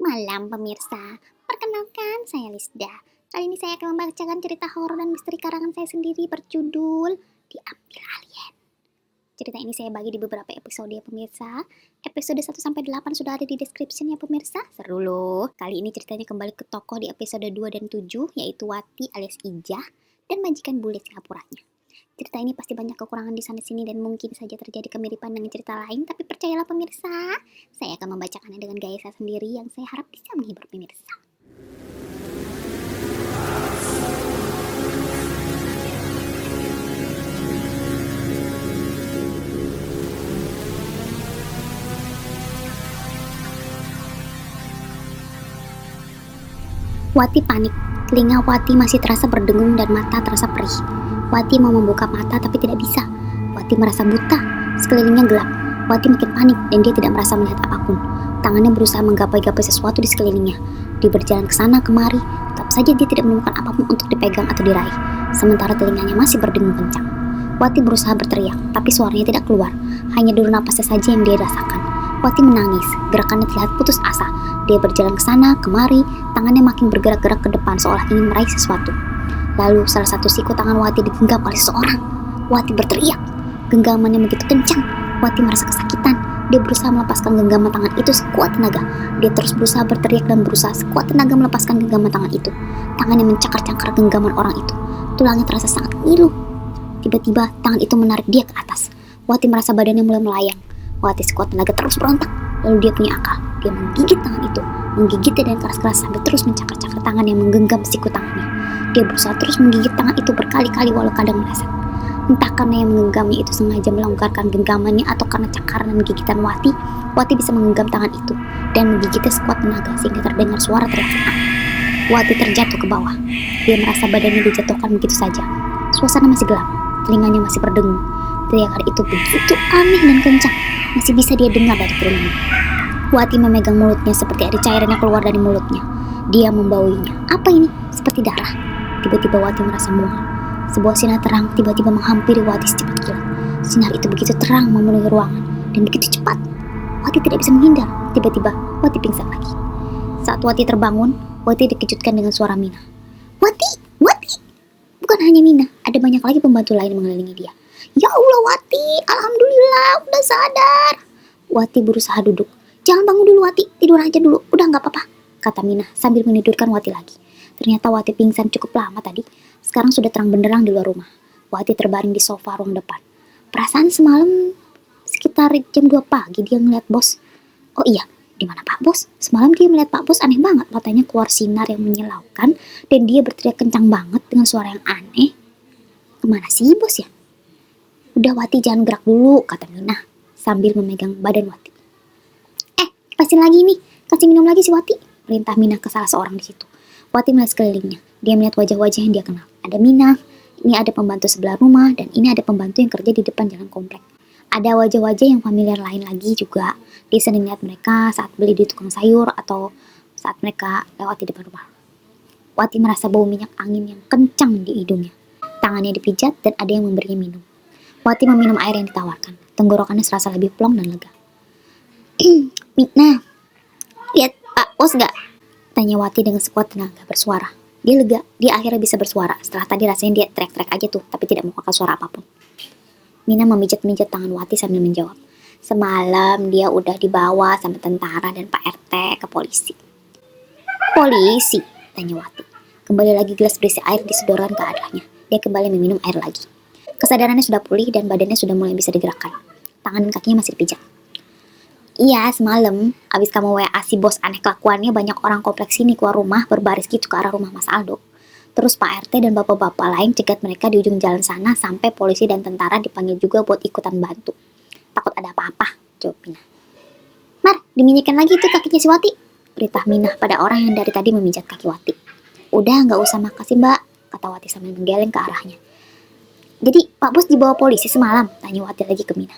Malam pemirsa, perkenalkan saya Lisda. Kali ini saya akan membacakan cerita horor dan misteri karangan saya sendiri berjudul Diambil Alien. Cerita ini saya bagi di beberapa episode ya pemirsa. Episode 1-8 sudah ada di description ya pemirsa. Seru loh. Kali ini ceritanya kembali ke tokoh di episode 2 dan 7 yaitu Wati alias Ijah dan majikan bule Singapuranya. Cerita ini pasti banyak kekurangan di sana-sini dan mungkin saja terjadi kemiripan dengan cerita lain, tapi percayalah pemirsa, saya akan membacakannya dengan gaya saya sendiri yang saya harap bisa menghibur pemirsa. Wati panik. Telinga Wati masih terasa berdengung dan mata terasa perih. Wati mau membuka mata tapi tidak bisa. Wati merasa buta. Sekelilingnya gelap. Wati makin panik dan dia tidak merasa melihat apapun. Tangannya berusaha menggapai-gapai sesuatu di sekelilingnya. Dia berjalan ke sana kemari, tetap saja dia tidak menemukan apapun untuk dipegang atau diraih. Sementara telinganya masih berdengung kencang. Wati berusaha berteriak, tapi suaranya tidak keluar. Hanya deru napasnya saja yang dia rasakan. Wati menangis. Gerakannya terlihat putus asa. Dia berjalan ke sana kemari, tangannya makin bergerak-gerak ke depan seolah ingin meraih sesuatu. Lalu salah satu siku tangan Wati digenggam oleh seseorang. Wati berteriak. Genggamannya begitu kencang. Wati merasa kesakitan. Dia berusaha melepaskan genggaman tangan itu sekuat tenaga. Dia terus berusaha berteriak dan berusaha sekuat tenaga melepaskan genggaman tangan itu. Tangannya mencakar-cakar genggaman orang itu. Tulangnya terasa sangat ngilu. Tiba-tiba tangan itu menarik dia ke atas. Wati merasa badannya mulai melayang. Wati sekuat tenaga terus berontak. Lalu dia punya akal. Dia menggigit tangan itu, menggigitnya dengan keras-keras sambil terus mencakar-cakar tangan yang menggenggam siku tangannya. Dia berusaha terus menggigit tangan itu berkali-kali walau kadang meleset. Entah karena yang menggenggamnya itu sengaja melonggarkan genggamannya atau karena cakaran dan gigitan Wati, Wati bisa menggenggam tangan itu dan menggigitnya sekuat tenaga sehingga terdengar suara teriak. Wati terjatuh ke bawah. Dia merasa badannya dijatuhkan begitu saja. Suasana masih gelap, telinganya masih berdengung. Teriakan itu begitu aneh dan kencang, masih bisa dia dengar dari telinganya. Wati memegang mulutnya seperti ada cairan yang keluar dari mulutnya. Dia membauinya. Apa ini? Seperti darah. Tiba-tiba Wati merasa mual. Sebuah sinar terang tiba-tiba menghampiri Wati secepat kilat. Sinar itu begitu terang memenuhi ruangan dan begitu cepat. Wati tidak bisa menghindar. Tiba-tiba Wati pingsan lagi. Saat Wati terbangun, Wati dikejutkan dengan suara Mina. Wati! Wati! Bukan hanya Mina, ada banyak lagi pembantu lain mengelilingi dia. Ya Allah Wati, alhamdulillah udah sadar. Wati berusaha duduk. Jangan bangun dulu Wati, tidur aja dulu, udah gak apa-apa, kata Mina sambil menidurkan Wati lagi. Ternyata Wati pingsan cukup lama tadi, sekarang sudah terang benderang di luar rumah. Wati terbaring di sofa ruang depan. Perasaan semalam sekitar jam 2 pagi dia ngeliat bos. Oh iya, di mana Pak Bos? Semalam dia melihat Pak Bos aneh banget, matanya keluar sinar yang menyilaukan dan dia berteriak kencang banget dengan suara yang aneh. Kemana sih bos ya? Udah Wati jangan gerak dulu, kata Mina sambil memegang badan Wati. Pasin lagi nih, kasih minum lagi si Wati, perintah Mina ke salah seorang di situ. Wati melihat sekelilingnya, dia melihat wajah-wajah yang dia kenal. Ada Mina, ini ada pembantu sebelah rumah, dan ini ada pembantu yang kerja di depan jalan komplek. Ada wajah-wajah yang familiar lain lagi juga. Dia sering lihat mereka saat beli di tukang sayur atau saat mereka lewat di depan rumah. Wati merasa bau minyak angin yang kencang di hidungnya. Tangannya dipijat dan ada yang memberinya minum. Wati meminum air yang ditawarkan. Tenggorokannya serasa lebih plong dan lega. Nah, lihat Pak Bos gak? Tanya Wati dengan sekuat tenaga bersuara. Dia lega, dia akhirnya bisa bersuara. Setelah tadi rasanya dia teriak-teriak aja tuh, tapi tidak mengeluarkan suara apapun. Mina memijat-mijat tangan Wati sambil menjawab. Semalam dia udah dibawa sama tentara dan Pak RT ke polisi. Polisi? Tanya Wati. Kembali lagi gelas berisi air disodorkan ke adanya. Dia kembali meminum air lagi. Kesadarannya sudah pulih dan badannya sudah mulai bisa digerakkan. Tangan dan kakinya masih dipijat. Iya, semalam abis kamu WA si bos aneh kelakuannya, banyak orang kompleks sini keluar rumah berbaris gitu ke arah rumah Mas Aldo. Terus Pak RT dan bapak-bapak lain cegat mereka di ujung jalan sana sampai polisi dan tentara dipanggil juga buat ikutan bantu. Takut ada apa-apa, jawab Mina. Mar, diminyakin lagi tuh kakinya si Wati, perintah Mina pada orang yang dari tadi memijat kaki Wati. Udah, gak usah makasih mbak, kata Wati sambil menggeleng ke arahnya. Jadi Pak Bos dibawa polisi semalam, tanya Wati lagi ke Mina.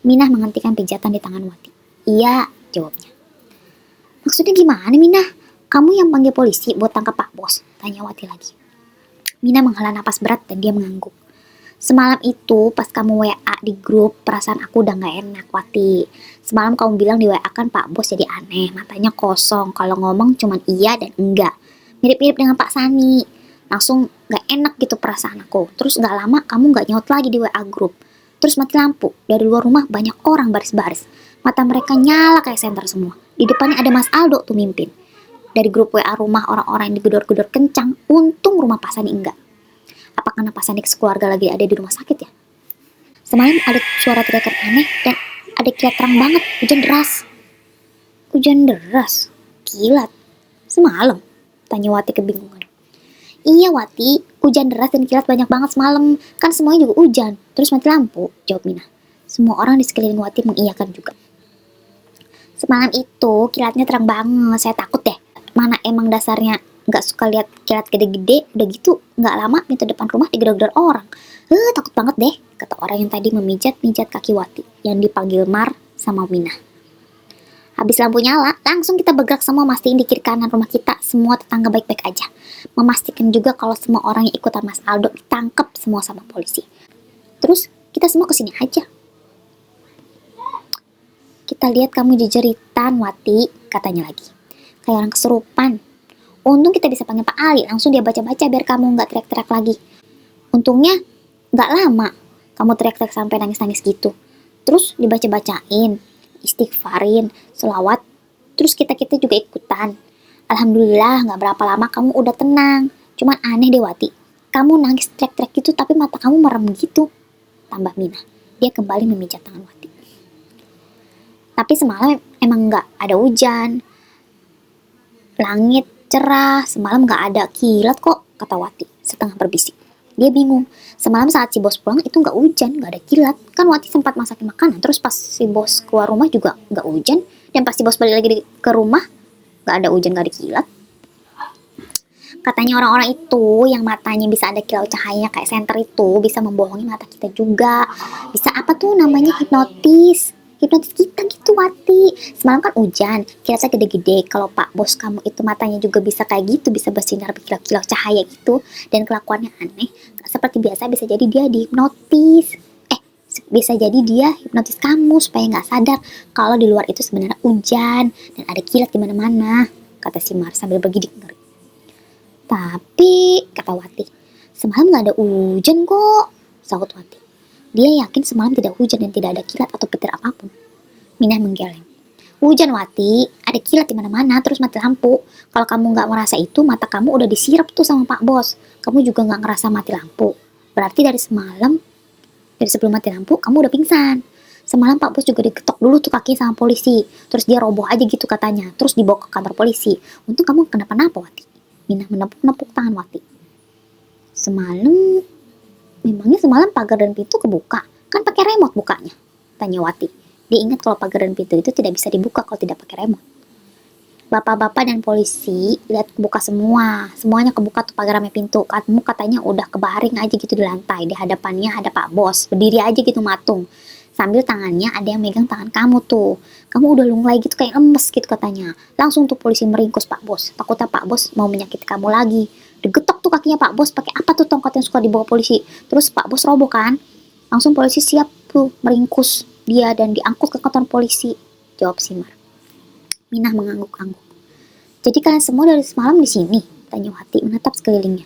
Mina menghentikan pijatan di tangan Wati. Iya, jawabnya. Maksudnya gimana Mina? Kamu yang panggil polisi buat tangkap Pak Bos? Tanya Wati lagi. Mina menghela napas berat dan dia mengangguk. Semalam itu pas kamu WA di grup, perasaan aku udah gak enak, Wati. Semalam kamu bilang di WA kan Pak Bos jadi aneh, matanya kosong, kalau ngomong cuman iya dan enggak. Mirip-mirip dengan Pak Sani. Langsung gak enak gitu perasaan aku. Terus gak lama kamu gak nyaut lagi di WA grup. Terus mati lampu, dari luar rumah banyak orang baris-baris. Mata mereka nyala kayak senter semua. Di depannya ada Mas Aldo tuh mimpin. Dari grup WA rumah orang-orang yang digedor-gedor kencang, untung rumah Pak Sani enggak. Apa karena Pak Sani sekeluarga lagi ada di rumah sakit ya? Semalam ada suara teriakan aneh dan ada kilat terang banget, hujan deras. Hujan deras? Kilat? Semalam? Tanya Wati kebingungan. Iya Wati, hujan deras dan kilat banyak banget semalam. Kan semuanya juga hujan, terus mati lampu, jawab Mina. Semua orang di sekeliling Wati mengiyakan juga. Semalam itu kilatnya terang banget, saya takut deh. Mana emang dasarnya nggak suka lihat kilat gede-gede, udah gitu nggak lama pintu depan rumah digedor-gedor orang. Takut banget deh, kata orang yang tadi memijat-mijat kaki Wati, yang dipanggil Mar sama Mina. Habis lampu nyala, langsung kita bergerak semua mastiin di kiri kanan rumah kita, semua tetangga baik-baik aja. Memastikan juga kalau semua orang yang ikutan Mas Aldo ditangkap semua sama polisi. Terus kita semua kesini aja. Kita lihat kamu jejeritan, Wati, katanya lagi. Kayak orang kesurupan. Untung kita bisa panggil Pak Ali, langsung dia baca-baca biar kamu nggak teriak-teriak lagi. Untungnya nggak lama kamu teriak-teriak sampai nangis-nangis gitu. Terus dibaca-bacain, istighfarin, selawat. Terus kita-kita juga ikutan. Alhamdulillah nggak berapa lama kamu udah tenang. Cuman aneh deh Wati, kamu nangis teriak-teriak gitu tapi mata kamu merem gitu, tambah Mina. Dia kembali memijat tangan Wati. Tapi semalam emang nggak ada hujan. Langit cerah, semalam nggak ada kilat kok, kata Wati setengah berbisik. Dia bingung, semalam saat si bos pulang itu nggak hujan, nggak ada kilat. Kan Wati sempat masakin makanan, terus pas si bos keluar rumah juga nggak hujan. Dan pas si bos balik lagi ke rumah, nggak ada hujan, nggak ada kilat. Katanya orang-orang itu yang matanya bisa ada kilau cahayanya kayak senter itu bisa membohongi mata kita juga. Bisa apa tuh namanya hipnotis kita gitu Wati. Semalam kan hujan, kilatnya gede-gede. Kalau Pak Bos kamu itu matanya juga bisa kayak gitu, bisa bersinar berkilau-kilau cahaya gitu, dan kelakuannya aneh, seperti biasa bisa jadi dia dihipnotis. Bisa jadi dia hipnotis kamu supaya nggak sadar kalau di luar itu sebenarnya hujan dan ada kilat di mana-mana, kata si Mar sambil bergidik ngeri. Tapi, kata Wati, semalam nggak ada hujan kok, sahut Wati. Dia yakin semalam tidak hujan dan tidak ada kilat atau petir apapun. Minah menggeleng. Hujan Wati, ada kilat di mana-mana, terus mati lampu. Kalau kamu nggak merasa itu, mata kamu udah disirap tuh sama Pak Bos. Kamu juga nggak ngerasa mati lampu. Berarti dari sebelum mati lampu, kamu udah pingsan. Semalam Pak Bos juga diketok dulu tuh kaki sama polisi. Terus dia roboh aja gitu katanya. Terus dibawa ke kantor polisi. Untung kamu kenapa-napa Wati. Minah menepuk-nepuk tangan Wati. Memangnya semalam pagar dan pintu kebuka? Kan pakai remote bukanya, tanya Wati. Dia ingat kalau pagar dan pintu itu tidak bisa dibuka kalau tidak pakai remote. Bapak-bapak dan polisi lihat kebuka semua. Semuanya kebuka tuh pagar sama pintu. Kamu katanya udah kebaring aja gitu di lantai. Di hadapannya ada Pak Bos. Berdiri aja gitu matung. Sambil tangannya ada yang megang tangan kamu tuh. Kamu udah lunglai gitu kayak lemes gitu katanya. Langsung tuh polisi meringkus Pak Bos. Takutnya Pak Bos mau menyakiti kamu lagi. Digetok tuh kakinya Pak Bos pakai apa tuh tongkat yang suka dibawa polisi. Terus Pak Bos roboh kan. Langsung polisi siap tuh meringkus dia dan diangkut ke kantor polisi, jawab si Mar. Minah mengangguk-angguk. Jadi kalian semua dari semalam di sini? Tanya Wati menatap sekelilingnya.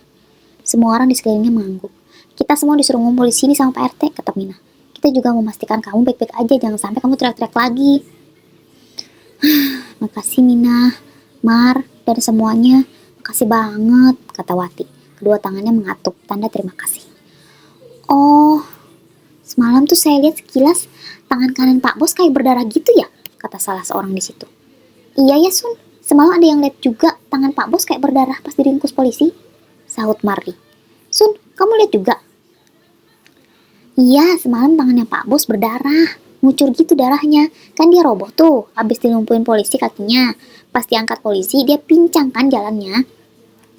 Semua orang di sekelilingnya mengangguk. Kita semua disuruh ngumpul di sini sama Pak RT, kata Minah. Kita juga memastikan kamu baik-baik aja, jangan sampai kamu teriak-teriak lagi. Makasih Minah, Mar, dan semuanya. Makasih banget, kata Wati. Kedua tangannya mengatuk, tanda terima kasih. Oh, semalam tuh saya lihat sekilas tangan kanan Pak Bos kayak berdarah gitu ya, kata salah seorang di situ. Iya ya Sun, semalam ada yang lihat juga tangan Pak Bos kayak berdarah pas diringkus polisi, sahut Mardi. Sun, kamu lihat juga? Iya, semalam tangannya Pak Bos berdarah, ngucur gitu darahnya. Kan dia roboh tuh, habis dilumpuhin polisi kakinya. Pas diangkat polisi, dia pincang kan jalannya.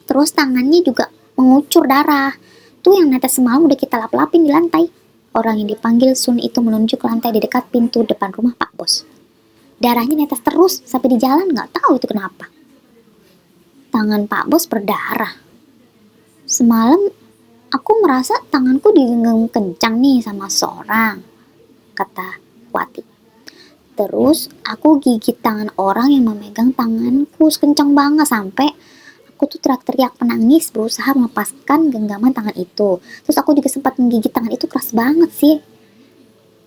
Terus tangannya juga mengucur darah. Tuh yang netes semalam udah kita lap-lapin di lantai. Orang yang dipanggil Sun itu menunjuk ke lantai di dekat pintu depan rumah Pak Bos. Darahnya netes terus sampai di jalan, nggak tahu itu kenapa. Tangan Pak Bos berdarah. Semalam Aku merasa tanganku digenggam kencang nih sama seorang, kata Wati. Terus aku gigit tangan orang yang memegang tanganku sekencang banget sampai aku tuh teriak-teriak menangis berusaha melepaskan genggaman tangan itu. Terus aku juga sempat menggigit tangan itu keras banget sih.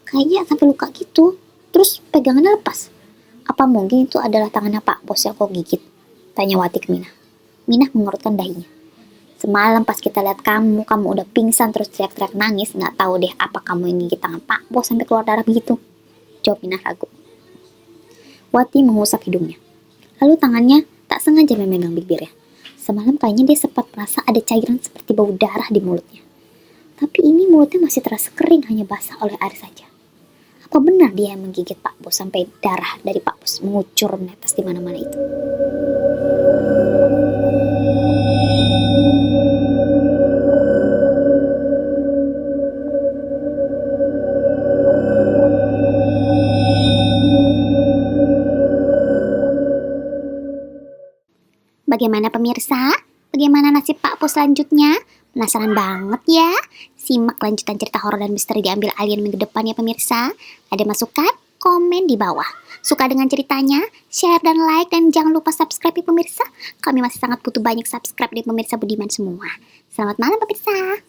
Kayaknya sampai luka gitu. Terus pegangannya lepas. Apa mungkin itu adalah tangannya Pak Bos yang aku gigit? Tanya Wati ke Minah. Minah mengerutkan dahinya. Semalam pas kita lihat kamu udah pingsan terus teriak-teriak nangis, nggak tahu deh apa kamu yang gigit tangan Pak Bos sampai keluar darah begitu. Jawab Minah ragu. Wati mengusap hidungnya. Lalu tangannya tak sengaja memegang bibirnya. Semalam kayaknya dia sempat merasa ada cairan seperti bau darah di mulutnya. Tapi ini mulutnya masih terasa kering, hanya basah oleh air saja. Apa benar dia yang menggigit Pak Bos sampai darah dari Pak Bos mengucur menetes di mana-mana itu? Bagaimana pemirsa? Bagaimana nasib Pak Bos selanjutnya? Penasaran banget ya? Simak lanjutan cerita horor dan misteri diambil alien minggu depan ya pemirsa. Ada masukan? Komen di bawah. Suka dengan ceritanya? Share dan like dan jangan lupa subscribe ya pemirsa. Kami masih sangat butuh banyak subscribe dari pemirsa budiman semua. Selamat malam pemirsa.